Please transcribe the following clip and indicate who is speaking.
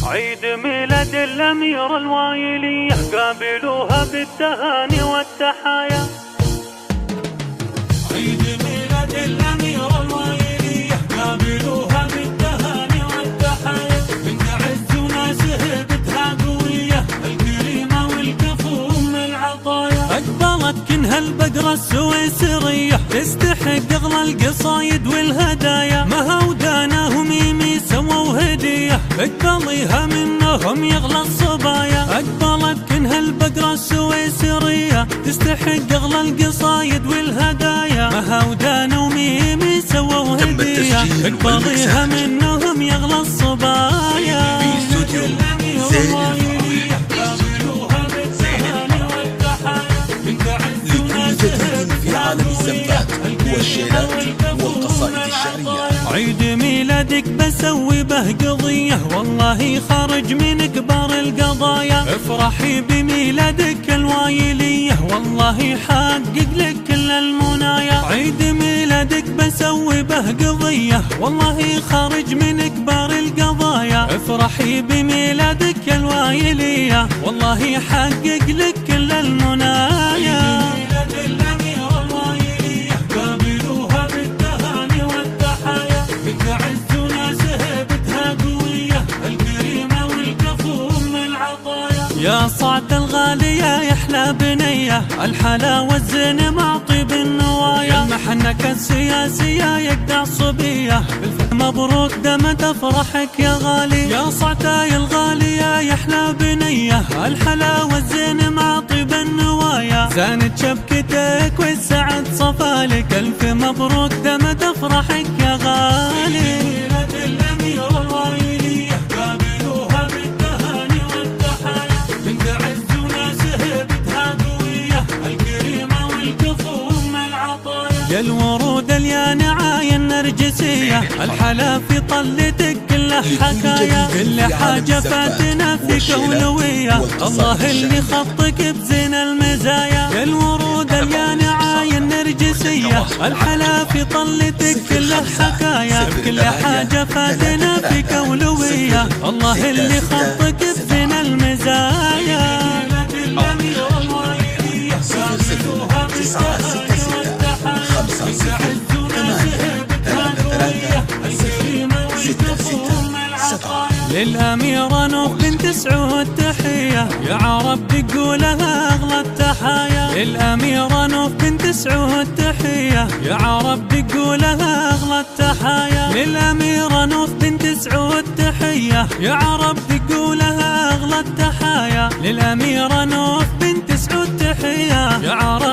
Speaker 1: عيد ميلاد الأميرة الوايلية قابلوها بالتهاني والتحايا.
Speaker 2: عيد ميلاد الأميرة الوايلية قابلوها بالتهاني والتحايا. بنت عز وناسه بتها قوية الكريمة والكفو من العطايا. أقبلت كنها البقرة السويسرية تستحق أغلى القصايد والهدايا. مها ودانا وميمي سووا هدية اقبليها منهم يغلى الصبايا. أقبلت كنها البقرة السويسرية تستحق أغلى القصايد والهدايا. مها ودانا وميمي سووا هدية اقبليها منهم يغلى الصبايا.
Speaker 3: في عالم الزفات والشيلات والقصائد الشعرية.
Speaker 2: عيد ميلادك بسوي به قضية والله خرج من كبار القضايا. افرحي بميلادك الوايلية والله حقق لك كل المنايا. عيد ميلادك بسوي به قضية والله خرج من كبار القضايا. افرحي بميلادك الوايلية والله حقق لك كل المنايا. يا صعد الغالية يحلى بنية الحلا والزين مع طيب النوايا. المحنك السياسية يقدع صبية مبروك دمت افرحك يا غالي. يا صعتاي الغالية يحلى بنية الحلا والزين مع طيب النوايا. زانت شبكتك والسعد صفالك الف مبروك دمت افرحك يا غالي. يا الورود اليانعة النرجسية الحلا في طلتك كله حكايا. كل حاجة فاتنا فيك أولوية الله اللي خطك بزين المزايا. يا الورود اليانعة النرجسية الحلا في طلتك كله حكايا. كل حاجة فاتنا فيك أولوية الله اللي خطك بزين المزايا. للأميرة نوف بنت سعود تحية يا عرب تقولها أغلى التحايا. للأميرة نوف بنت سعود تحية يا عرب تقولها أغلى التحايا. للأميرة نوف بنت سعود تحية يا عرب تقولها أغلى التحايا. للأميرة نوف بنت سعود تحية يا عرب